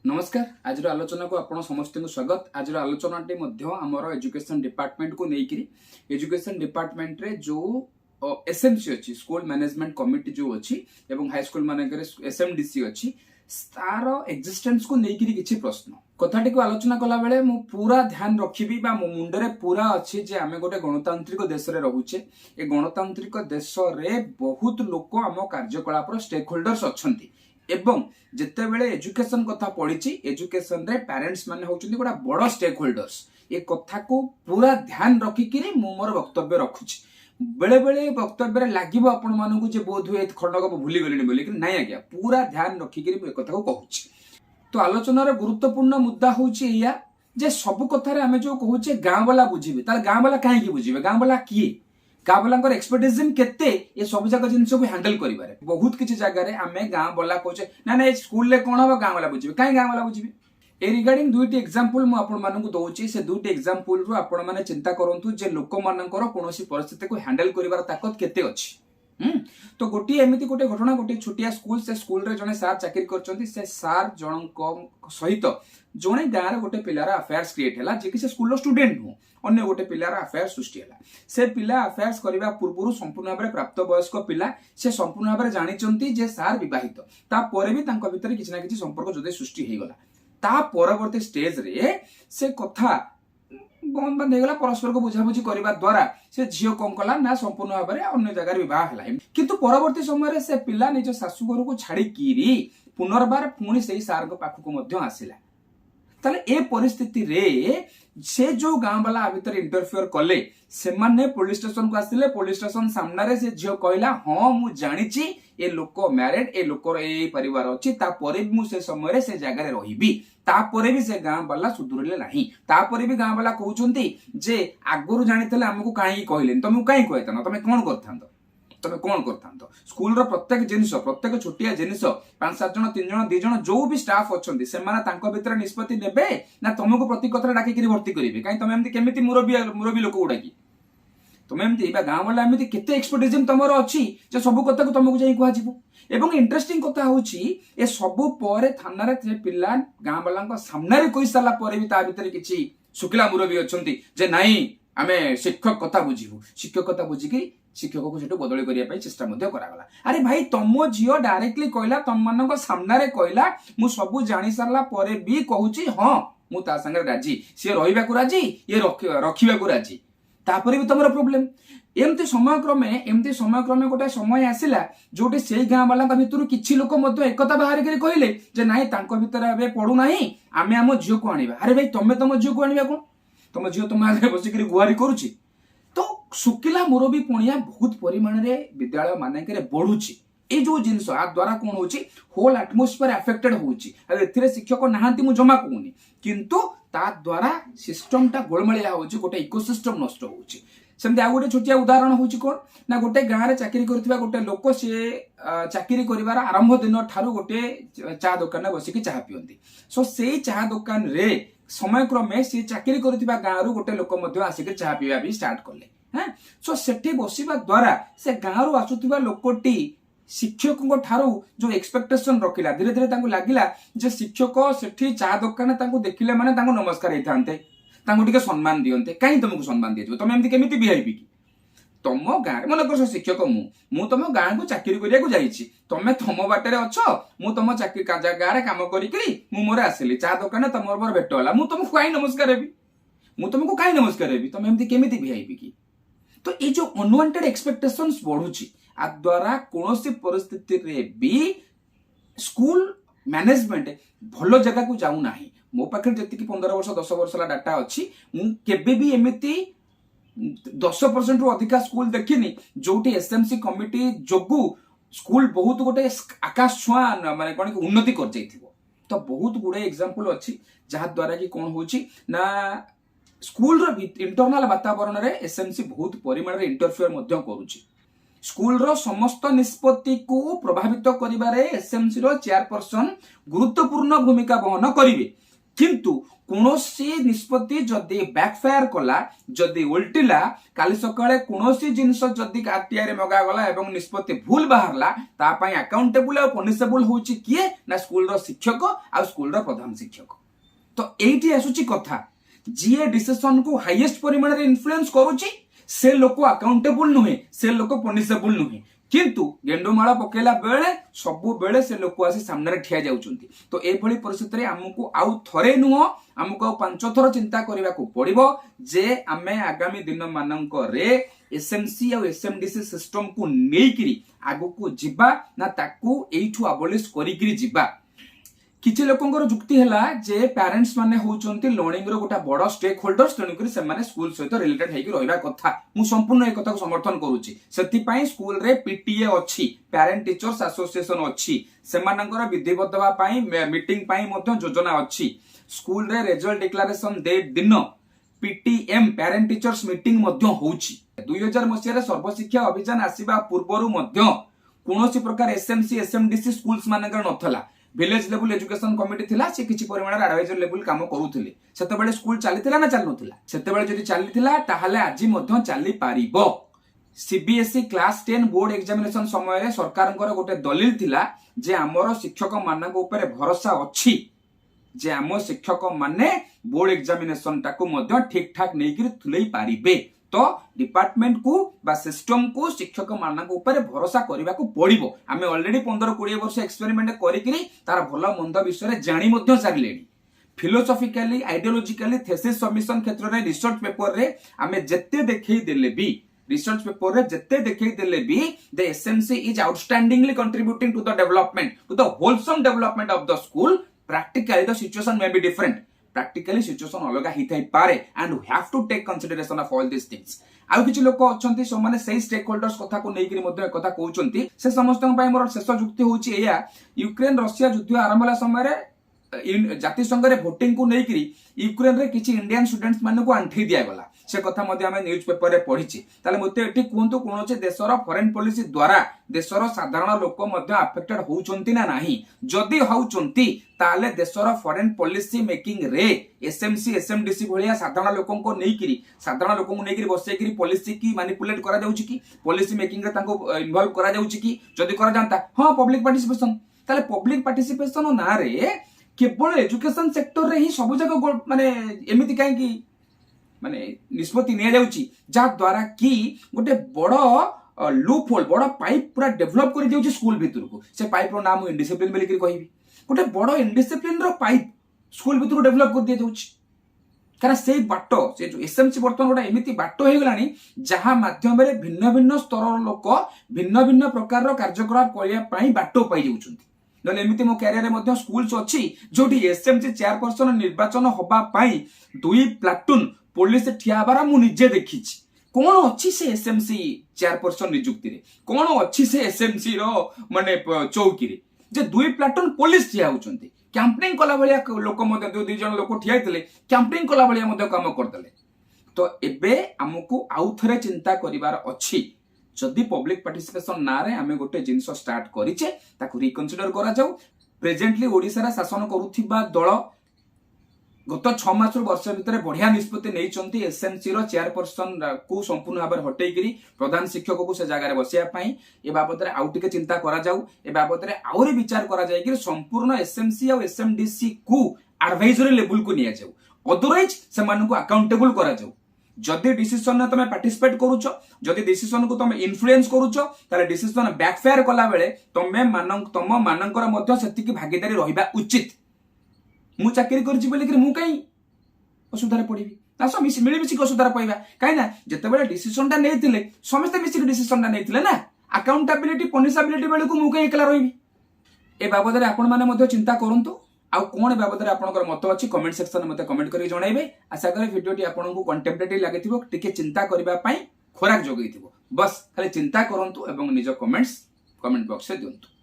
नमस्कार। आज आलोचना को आपण समस्त स्वागत। आज आलोचना आमर एजुकेशन डिपार्टमेंट को लेकिन एजुकेशन डिपार्टमेंट रे जो एसएमसी अच्छी स्कूल मैनेजमेंट कमिटी जो अच्छी एवं हाई स्कूल मानक एसएमडीसी अच्छी तार एक्जिस्टेंस को लेकिन किसी प्रश्न कथाटी को आलोचना कला बेले मु पूरा ध्यान रखिबी बा मो मुंडरे पूरा अच्छी जे आमे गोटे गणतांत्रिक देश रे रहूचे। ए गणतांत्रिक देश रे बहुत लोक आम कार्यकलाप स्टेक होल्डर्स अछंती एवं जिते बेले एजुकेशन कथा पड़ी एजुकेशन रे पेरेंट्स माने होचंती गोटा बड़ स्टेक होल्डर्स ए कथा को पूरा ध्यान रखिकी मु मोर वक्तव्य रखुची। बेले बेले वक्तव्य लागिबो आपण मानकु जे बोध हुए खंडक भूली गलेनी बोली कि नहीं आज्ञा पूरा ध्यान रखिकी ए कथा को कहूची। तो आलोचनार गुरुत्वपूर्ण मुद्दा होची या जे सब कथारे आमे जो कहूचे गाँ वाला बुझिबे तार गाँ वाला काहे की बुझिबे गाँ वाला किए गाँ वाला एक्सपर्टिज्म केते ये सब जगह जिनस को हैंडल करिबारे बहुत किछि जगह रे आमे गाँ वाला कहूचे ना ना स्कूल ले कोन हो गाँ वाला बुझिबे काहे गाँ वाला बुझिबे। ए रिगार्डिंग दुईटी एग्जांपल मु आपण मानकु दउची से दुईटी एग्जांपल रु आपण माने चिंता करंतु जे लोक मानकर कोनोसी परिस्थिति को हैंडल करिवार ताकत केते अछि। तो गोटी एमिति गोटे घटना गोटे छोटिया स्कूल से स्कूल रे जने सार चाकरी करचंती से सार जनक सहित जने गाँ रे गोटे पिलार अफेयर्स क्रिएट हैला जे कि से स्कूल रो स्टूडेंट नु अन्य गोटे पिलार अफेयर्स सृष्टि हैला। से पिला अफेयर्स करबा पूर्वरु संपूर्ण भाबरे प्राप्त वयस्क पिला से संपूर्ण भाबरे जानिचंती जे सार विवाहित ता परे भी तांको भितर किछि ना किछि संपर्क जदे सृष्टि हे गला ता परवर्ती स्टेज रे से कथा बंद बंद हेगला परस्पर को बुझाबुझी करबा द्वारा से झियो कौन कला ना संपूर्ण भाव में अन्य जगह विवाह है किंतु परवर्ती समय से पिला निज शाशु घर को छाड़ी किरी पुनर्बार पुणी से सार पाखक आसिला ताले ए परिस्थिति रे से जो गाँ वाला भीतर इंटरफियर कले से माने पुलिस स्टेशन को आसिले पुलिस स्टेशन सामने से झियो कहला हाँ मु जानिची ए लोक मैरिड ए लोकर ए परिवार अछि तापरे भी मु से समय से जगह रे रहिबी तापरे भी से गाँ वाला सुधुरले नाही तापरे भी गाँ वाला कहउचंती जे आगरु जानितले हमकु काहे कहलेन तुम काहे कहतन तुम कोन करथांत तुम कोन करथांत स्कूल रो प्रत्येक जिनिस प्रत्येक छोटिया जिनिस 5-7 जण 3 जण 2 जण जो भी स्टाफ अछंती से माने तांको भितर निष्पत्ति नेबे ना तुमको प्रति कथरा डाकी करी भर्ती करिवे काहे तुम एमती केमिति मुरबी लोक उडाकी तुम एमती बा गाँ वाला एमती केते एक्सपर्टिज्म तमरो अछि जे सब कथा को तुमको जाई कहआ जिवो। एवं इंटरेस्टिंग कथा होची ए सब परे थाना रे पिला गाँ वाला सामने रे कहि साला परे भी ता भितर किछि सुकिला मुरबी अछंती जे नाही आमे शिक्षक कथा बुझिबु शिक्षक कथा बुझिकी शिक्षक को सेटो बदली करिया पई चेष्टा मध्ये करागला। अरे भाई तमो जियो डायरेक्टली कहला तम मानक सामने रे कहला मु सब जानि सरला परे भी कहूची हां मु ता संगे राजी से रहिबा को राजी ये रखिबा को राजी तापरे भी तमरो प्रॉब्लम एमती समय क्रमे गोटे समय आसिला जोटे से गाँ वाला भितर किछि लोक मध्ये एकता बाहर करी कहले जे नाही तांको भितर एबे पडु नाही आमे हम झियो को आनिबा। अरे भाई तमे तम झियो को आनिबा कोन तम झियो तम आगे बसी करी गुहारी करूची तो सुकिला मुरबी पणिया बहुत परिमाण रे विद्यालय मानक रे बढ़ुची ए जो जिंस आ द्वारा कोन होची होल एटमॉस्फेयर अफेक्टेड होची। आ एथिरे शिक्षक नाहांती मु जमा कोनी किंतु ता द्वारा सिस्टम टा गोलमलिया होची गोटे इकोसिस्टम नष्ट होची। सेमते आ गोटे छोटिया उदाहरण होची कोन ना गोटे गाँ रे चाकरी करथिबा गोटे लोक से चाकरी करिवार आरंभ दिन ठारू गोटे चा दुकान बसी के चाह पियंती सो सेई चाह दुकान रे समय क्रमे से चाकरी करथिबा गाँ रु गोटे लोक मध्ये आसिके चाह पिया भी स्टार्ट करले हैं सो सेठी बसिबा द्वारा से गाँ रु आसुथिबा लोकटी शिक्षक ठारू जो एक्सपेक्टेशन रखिला धीरे धीरे तांको लागिला जे शिक्षक सेठी चाह दुकान तांको देखिले माने तांको नमस्कार हेथांते तांको टिके सम्मान दियंते काई तुमको सम्मान दियजो तुम एमती केमिति बिहेव की तम गाँ रे मन कर शिक्षक मु तम गाँ को चाकरी करिया को जाईची तमे तम बाटे अछ मु तम चाकरी गाँ रे काम करिकरी मु मोर आसिली चा दुकान तमर मोर भेट होला मु तुमको काई नमस्कार हेबी मु तुमको काई नमस्कार हेबी तुम एमती केमिति बिहेव की। तो ये जो अनवांटेड एक्सपेक्टेशंस बढ़ुची आ द्वारा कोनोसी परिस्थिति रे भी स्कूल मैनेजमेंट भलो जगह को जाऊ नाही। मो पाखे जति कि 15 वर्ष 10 वर्ष ला डाटा अछि मु केबे भी एमिति 10% रु अधिका स्कूल देखिनी जोटी एसएमसी कमिटी जोगु स्कूल बहुत गोटे आकाश छुआ माने कोन उन्नति कर जाइथिबो। तो बहुत गुडे एग्जांपल अछि जहा द्वारा कि कोन होची ना स्कूल रो इंटरनल वातावरण रे एसएमसी बहुत परिमाण रे इंटरफियर मध्य करूची। स्कूल रो समस्त निष्पत्ति को प्रभावित करिबारे एसएमसी रो चेयरपर्सन गुरुत्वपूर्ण भूमिका वहन करिवे किंतु कौनसी निष्पत्ति जदि बैकफायर कला जदि उल्टिला काली सकाळे कौनसी जिनस जदि आरटीआई रे मगा गला एवं निष्पत्ति भूल बाहरला ता पई अकाउंटेबल और पनिशेबल होची किए ना स्कूल रो शिक्षक आ स्कूल रो प्रधान शिक्षक। तो एठी आसुची कथा जे डिसीजन को हाईएस्ट परिमाण रे इन्फ्लुएंस करूची से लोक अकाउंटेबल नुहे से लोक पनिशेबल नुहे किंतु गेंडुमाଳ पकेला बेले सबु बेले से लोक आसी सामने ठिया जाउचंती। तो ए भली परिस्थिति रे हमकु आउ थरे नुह हमकु 5 थर चिंता करबा को पड़िबो जे आमे आगामी दिन मानक रे एसएमसी और एसएमडीसी सिस्टम को नेकिरी आगु को जिबा ना ताकू एठु अबॉलिश करिकरी जिबा। किछि लोकंकर जुक्ति हैला जे पेरेंट्स माने होउचंती लर्निंग रो गोटा बड़ स्टेक होल्डर्स तेणुकरी से माने स्कूल सहित रिलेटेड हेकि रहबा कथा। मु संपूर्ण ए कथा को समर्थन करूची। सेति पई स्कूल रे पीटीए अछि पेरेंट टीचर्स एसोसिएशन अछि सेमानंकर विधिबद्ध बा पई मीटिंग पई मध्ये योजना अछि। स्कूल रे रिजल्ट डिक्लेरेशन डेट दिन पीटीएम पेरेंट टीचर्स मीटिंग मध्ये होउची। 2000 मसिया रे सर्वशिक्षा अभियान आसीबा पूर्वरु मध्ये कोनोसी प्रकार एसएमसी एसएमडीसी स्कूल्स मानकर नथला। विलेज लेवल एजुकेशन कमिटी थिला से किछि परिमाण एडवाइजर लेवल काम करूथिले। सेतेबेले स्कूल चलीथिला ना चलुथिला सेतेबेले जदि चलीथिला ताहाले आजि मध्ये चली पारिबो। सीबीएसई क्लास 10 बोर्ड एग्जामिनेशन समय रे सरकारनकर गोटे दलील थिला जे हमर शिक्षक मानक ऊपर भरोसा अछि जे हम शिक्षक माने बोर्ड एग्जामिनेशन टाको मध्ये ठीक ठाक नेकिरि थुलई पारिबे। तो डिपार्टमेंट को बा सिस्टम को शिक्षक मानक ऊपर भरोसा करबा को पड़िबो। आमे ऑलरेडी 15-20 वर्ष एक्सपेरिमेंट करिकरी तार भलो मंद विषय रे जानि मध्ये सारलेनी। फिलोसॉफिकली आइडियोलॉजिकली थेसिस सबमिशन क्षेत्र रे रिसर्च पेपर रे आमे जत्ते देखै देले भी रिसर्च पेपर रे जत्ते देखै देले भी the SMC is outstandingly contributing to the development to the wholesome development of the school. Practically the situation may be different practically situation अलग ही थाई पारे and we have to take consideration of all these things। आउ किछि लोक अछंती सो माने सेही stake holders कथा को नेकिरि मध्ये कथा कहउचंती से समस्त पय मोर शेष जुक्ति होउची एया यूक्रेन रशिया युद्ध आरंभ होला समय रे जाति संघ रे वोटिंग को नेकिरि यूक्रेन रे किछि इंडियन स्टूडेंट्स माने को आंठी दिया गला से कथा मध्ये हम न्यूज पेपर रे पढिछि। ताले मते एठी कोंतो कोनोचे देशर फॉरेन पॉलिसी द्वारा देशर साधारण लोक मध्ये अफेक्टेड होउचंती ना नाही जदी होउचंती ताले देशर फॉरेन पॉलिसी मेकिंग रे एसएमसी एसएमडीसी भलिया साधारण लोकन को नेकिरि साधारण लोकन को नेकिरि बसेकिरि पॉलिसी की मैनिपुलेट करा जाउछि की पॉलिसी मेकिंग रे तांको इन्वॉल्व करा जाउछि की जदी करा जानता हां पब्लिक पार्टिसिपेशन ताले पब्लिक पार्टिसिपेशन ना रे केवल एजुकेशन सेक्टर रे ही सब जगह माने एमिति काहे की माने निष्पत्ति निया जाउछि जा द्वारा की गोटे बड़ लूप होल बड़ पाइप पूरा डेवलप करि जाउछि स्कूल भीतर को से पाइप रो नाम इनडिसिप्लिन बोली कहि कहबी गोटे बड़ इनडिसिप्लिन रो पाइप स्कूल भीतर को डेवलप कर दिया जाउछि। कारण से बाटो से जो एसएमसी बर्तन गोटा एमिति बाटो हे गलानी जहां माध्यम रे भिन्न भिन्न स्तर लोक भिन्न भिन्न प्रकार रो कार्यक्रम करिया पई बाटो पाई जाउछंती। नले एमिति मो कैरियर रे मध्ये स्कूल्स अछि जोठी एसएमसी चेयरपर्सन निर्वाचन होबा पई 2 प्लाटून पुलिस ठिया बारा मु निजे देखिछि। कोन अछि से एसएमसी चेयरपर्सन नियुक्ति रे कोन अछि से एसएमसी रो माने चौकी रे जे 2 प्लाटून पुलिस ठिया होचंती कैंपेनिंग कला भलिया लोक मध्ये 2 जण लोक ठिया हितले कैंपेनिंग कला भलिया मध्ये काम करदले। तो एबे हमकु आउ थरे चिंता करिवार अछि जदि पब्लिक पार्टिसिपेशन ना रे आमे गोटे जिंस स्टार्ट करिचे ताकु रिकन्सिडर करा जाऊ। प्रेजेंटली ओडिसा रा शासन करूथिबा दल गत 6 मास वर्ष भितर बढ़िया निष्पत्ति नहीं एसएमसी रो चेयरपर्सन को संपूर्ण भाव हटई करी प्रधान शिक्षक को से जगह बसिया पई ए बाबत रे आउ टिके चिंता करा जाऊ ए बाबत रे आउरी विचार करा जाय कि संपूर्ण एसएमसी और एसएमडीसी को एडवाइजरी लेवल को निया जाऊ अदरवाइज से मानन को अकाउंटेबल करा जाऊ। जदि डिसीजन ने तमे पार्टिसिपेट करूछो जदि डिसीजन को तमे इन्फ्लुएंस करूछो ताले डिसीजन बैकफायर कला बेले तमे तम मानकर मध्ये सेति की भागीदारी रहिबा उचित। मु चाकरी करछि बोली कि मु काई असुधारे पड़िबी तासो मिली मिसी असुधारे पइबा काई ना जेतेबेले डिसीजन ता नेथिले समस्त मिसी डिसीजन ता नेथिले ना अकाउंटेबिलिटी पनिशेबिलिटी बेले को मु काई एकला रहिबी। ए बाबद रे आपण माने मध्ये चिंता करंतु आ कोन बाबद रे आपनकर मत अछि कमेंट सेक्शन में मते कमेंट करी जणाइबे। आशा करे वीडियोटी आपनकु कंटेम्परेटिव लागिथिबो टिके चिंता करबा पई खोराक जोगैथिबो बस खाली चिंता करंतु एवं निज कमेंट्स कमेंट बॉक्स रे दियंतु।